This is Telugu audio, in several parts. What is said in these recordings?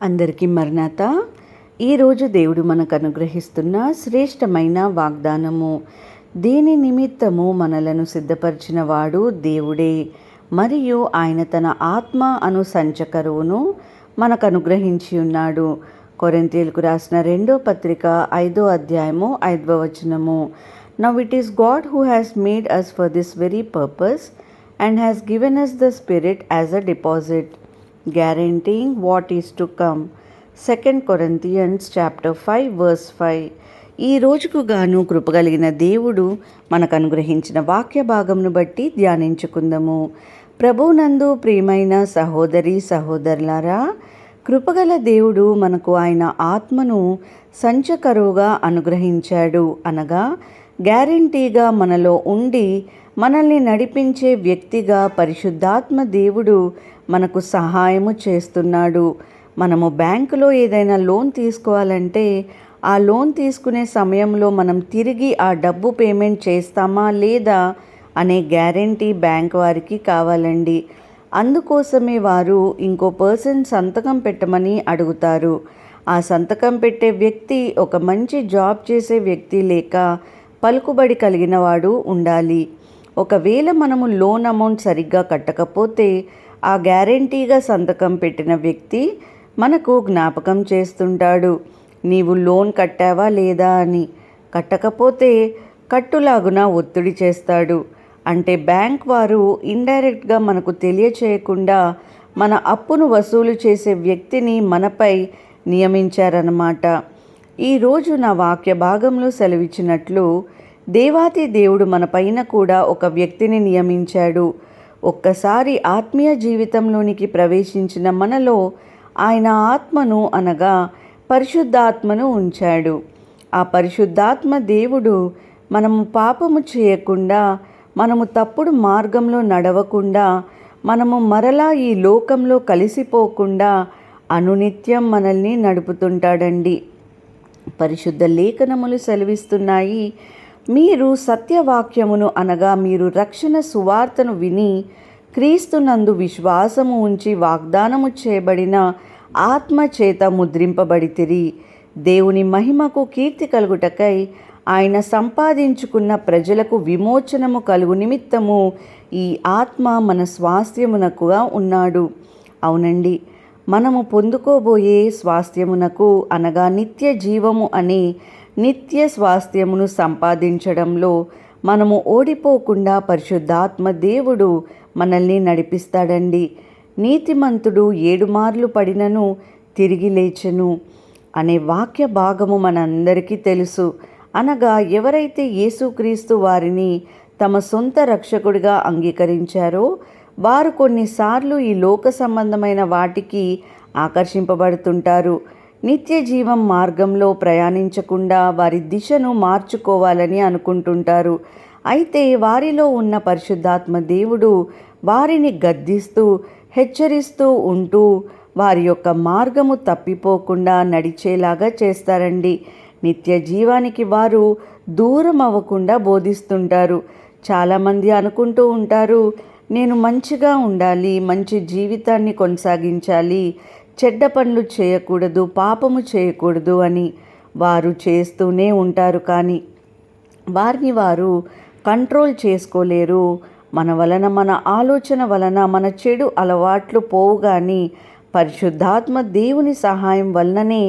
అందరికీ మరణాత. ఈరోజు దేవుడు మనకు అనుగ్రహిస్తున్న శ్రేష్టమైన వాగ్దానము. దీని నిమిత్తము మనలను సిద్ధపరిచిన వాడు దేవుడే, మరియు ఆయన తన ఆత్మ అను సంచకరువును మనకు అనుగ్రహించి ఉన్నాడు. కొరింథీయులకు రాసిన 2వ పత్రిక 5వ అధ్యాయము 5వ వచనము. Now it is God who has made us for this very purpose and has given us the Spirit as a deposit, guaranteeing what is to come. 2 Corinthians chapter 5 verse 5. ఈ రోజుకు గాను కృపగలిగిన దేవుడు మనకు అనుగ్రహించిన వాక్య భాగంను బట్టి ధ్యానించుకుందాము. ప్రభువునందు ప్రియమైన సహోదరి సహోదరులారా, కృపగల దేవుడు మనకు ఆయన ఆత్మను సంచకరువుగా అనుగ్రహించాడు. అనగా గ్యారంటీగా మనలో ఉండి మనల్ని నడిపించే వ్యక్తిగా పరిశుద్ధాత్మ దేవుడు మనకు సహాయము చేస్తున్నాడు. మనము బ్యాంకులో ఏదైనా లోన్ తీసుకోవాలంటే ఆ లోన్ తీసుకునే సమయంలో మనం తిరిగి ఆ డబ్బు పేమెంట్ చేస్తామా లేదా అనే గ్యారంటీ బ్యాంక్ వారికి కావాలండి. అందుకోసమే వారు ఇంకో పర్సన్ సంతకం పెట్టమని అడుగుతారు. ఆ సంతకం పెట్టే వ్యక్తి ఒక మంచి జాబ్ చేసే వ్యక్తి లేక పలుకుబడి కలిగిన వాడు ఉండాలి. ఒకవేళ మనము లోన్ అమౌంట్ సరిగ్గా కట్టకపోతే ఆ గ్యారంటీగా సంతకం పెట్టిన వ్యక్తి మనకు జ్ఞాపకం చేస్తుంటాడు, నీవు లోన్ కట్టావా లేదా అని. కట్టకపోతే కట్టులాగున ఒత్తిడి చేస్తాడు. అంటే బ్యాంక్ వారు ఇండైరెక్ట్గా మనకు తెలియచేయకుండా మన అప్పును వసూలు చేసే వ్యక్తిని మనపై నియమించారన్నమాట. ఈరోజు నా వాక్య భాగంలో సెలవిచ్చినట్లు దేవాతి దేవుడు మన పైన కూడా ఒక వ్యక్తిని నియమించాడు. ఒక్కసారి ఆత్మీయ జీవితంలోనికి ప్రవేశించిన మనలో ఆయన ఆత్మను అనగా పరిశుద్ధాత్మను ఉంచాడు. ఆ పరిశుద్ధాత్మ దేవుడు మనము పాపము చేయకుండా, మనము తప్పుడు మార్గంలో నడవకుండా, మనము మరలా ఈ లోకంలో కలిసిపోకుండా అనునిత్యం మనల్ని నడుపుతుంటాడండి. పరిశుద్ధ లేఖనములు సెలవిస్తున్నాయి, మీరు సత్యవాక్యమును అనగా మీరు రక్షణ సువార్తను విని క్రీస్తునందు విశ్వాసము ఉంచి వాగ్దానము చేయబడిన ఆత్మ చేత ముద్రింపబడితిరి. దేవుని మహిమకు కీర్తి కలుగుటకై ఆయన సంపాదించుకున్న ప్రజలకు విమోచనము కలుగు నిమిత్తము ఈ ఆత్మ మన స్వాస్థ్యమునకుగా ఉన్నాడు. అవునండి, మనము పొందుకోబోయే స్వాస్థ్యమునకు అనగా నిత్య జీవము అనే నిత్య స్వాస్థ్యమును సంపాదించడంలో మనము ఓడిపోకుండా పరిశుద్ధాత్మ దేవుడు మనల్ని నడిపిస్తాడండి. నీతిమంతుడు 7 మార్లు పడినను తిరిగి లేచెను అనే వాక్య భాగము మనందరికీ తెలుసు. అనగా ఎవరైతే యేసుక్రీస్తు వారిని తమ సొంత రక్షకుడిగా అంగీకరించారో వారు కొన్నిసార్లు ఈ లోక సంబంధమైన వాటికి ఆకర్షింపబడుతుంటారు. నిత్య జీవం మార్గంలో ప్రయాణించకుండా వారి దిశను మార్చుకోవాలని అనుకుంటుంటారు. అయితే వారిలో ఉన్న పరిశుద్ధాత్మ దేవుడు వారిని గద్దిస్తూ హెచ్చరిస్తూ ఉంటూ వారి యొక్క మార్గము తప్పిపోకుండా నడిచేలాగా చేస్తారండి. నిత్య జీవానికి వారు దూరం అవ్వకుండా బోధిస్తుంటారు. చాలామంది అనుకుంటూ ఉంటారు, నేను మంచిగా ఉండాలి, మంచి జీవితాన్ని కొనసాగించాలి, చెడ్డ పనులు చేయకూడదు, పాపము చేయకూడదు అని. వారు చేస్తూనే ఉంటారు, కానీ వారిని వారు కంట్రోల్ చేసుకోలేరు. మన వలన, మన ఆలోచన వలన మన చెడు అలవాట్లు పోవు, కానీ పరిశుద్ధాత్మ దేవుని సహాయం వలననే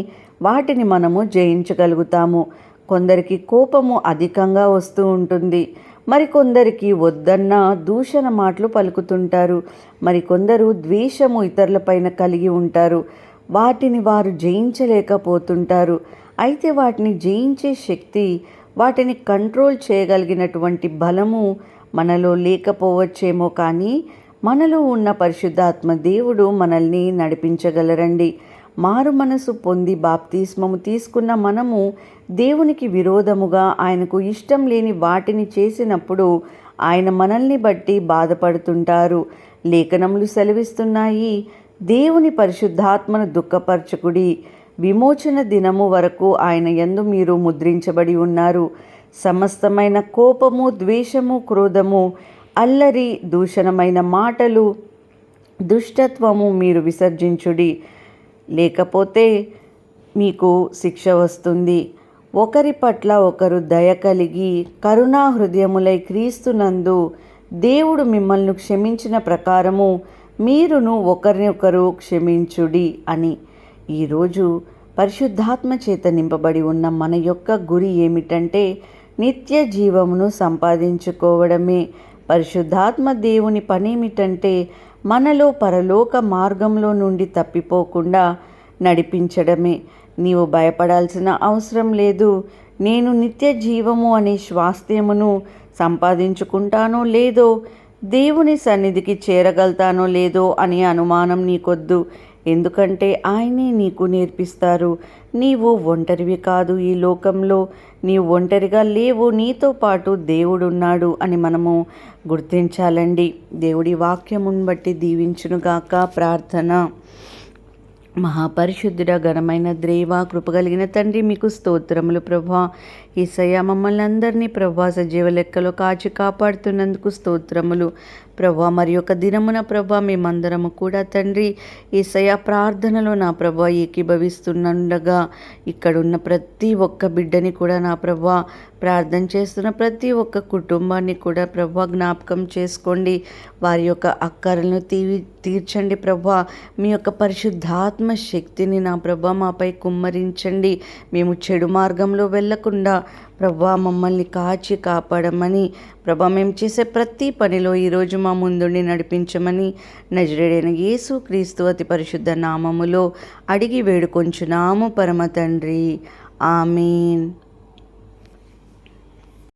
వాటిని మనము జయించగలుగుతాము. కొందరికి కోపము అధికంగా వస్తూ ఉంటుంది, మరికొందరికి వద్దన్న దూషణ మాటలు పలుకుతుంటారు, మరికొందరు ద్వేషము ఇతరులపైన కలిగి ఉంటారు. వాటిని వారు జయించలేకపోతుంటారు. అయితే వాటిని జయించే శక్తి, వాటిని కంట్రోల్ చేయగలిగినటువంటి బలము మనలో లేకపోవచ్చేమో, కానీ మనలో ఉన్న పరిశుద్ధాత్మ దేవుడు మనల్ని నడిపించగలరండి. మారు మనసు పొంది బాప్తిస్మము తీసుకున్న మనము దేవునికి విరోధముగా ఆయనకు ఇష్టం లేని వాటిని చేసినప్పుడు ఆయన మనల్ని బట్టి బాధపడుతుంటారు. లేఖనములు సెలవిస్తున్నాయి, దేవుని పరిశుద్ధాత్మను దుఃఖపరచకుడి, విమోచన దినము వరకు ఆయన యందు మీరు ముద్రించబడి ఉన్నారు. సమస్తమైన కోపము, ద్వేషము, క్రోధము, అల్లరి, దూషణమైన మాటలు, దుష్టత్వము మీరు విసర్జించుడి. లేకపోతే మీకు శిక్ష వస్తుంది. ఒకరి పట్ల ఒకరు దయ కలిగి కరుణా హృదయములై క్రీస్తునందు దేవుడు మిమ్మల్ని క్షమించిన ప్రకారము మీరును ఒకరినొకరు క్షమించుడి అని. ఈరోజు పరిశుద్ధాత్మ చేత నింపబడి ఉన్న మన యొక్క గురి ఏమిటంటే నిత్య జీవమును సంపాదించుకోవడమే. పరిశుద్ధాత్మ దేవుని పనేమిటంటే మనలో పరలోక మార్గంలో నుండి తప్పిపోకుండా నడిపించడమే. నీవు భయపడాల్సిన అవసరం లేదు. నేను నిత్య జీవము అనే స్వాస్థ్యమును సంపాదించుకుంటానో లేదో, దేవుని సన్నిధికి చేరగలుగుతానో లేదో అనే అనుమానం నీకొద్దు. ఎందుకంటే ఆయనే నీకు నేర్పిస్తారు. నీవు ఒంటరివి కాదు. ఈ లోకంలో నీవు ఒంటరిగా లేవు, నీతో పాటు దేవుడున్నాడు అని మనము గుర్తించాలండి. దేవుడి వాక్యమును బట్టి దీవించునుగాక. ప్రార్థన. మహాపరిశుద్ధుడ ఘనమైన దేవ, కృపగలిగిన తండ్రి, మీకు స్తోత్రములు ప్రభువా. యేసయ్య, మమ్మల్ని అందరినీ ప్రభువా సజీవ లెక్కలో కాచి కాపాడుతున్నందుకు స్తోత్రములు ప్రభువా. మరి ఒక దినమున ప్రభువా మేమందరము కూడా తండ్రి యేసయ్య ప్రార్థనలో నా ప్రభువా ఏకీభవిస్తుండగా ఇక్కడున్న ప్రతి ఒక్క బిడ్డని కూడా నా ప్రభువా, ప్రార్థన చేస్తున్న ప్రతి ఒక్క కుటుంబాన్ని కూడా ప్రభువా జ్ఞాపకం చేసుకోండి. వారి యొక్క అక్కరలను తీర్చండి ప్రభువా. మీ యొక్క పరిశుద్ధాత్మ శక్తిని నా ప్రభువా మాపై కుమ్మరించండి. మేము చెడు మార్గంలో వెళ్ళకుండా ప్రభువా మమ్మల్ని కాచి కాపాడమని ప్రభువా మేము చేసే ప్రతి పనిలో ఈరోజు మా ముందుండి నడిపించమని నజరేయుడైన యేసు క్రీస్తు అతి పరిశుద్ధ నామములో అడిగి వేడుకొంచున్నాము పరమ తండ్రి. ఆమేన్.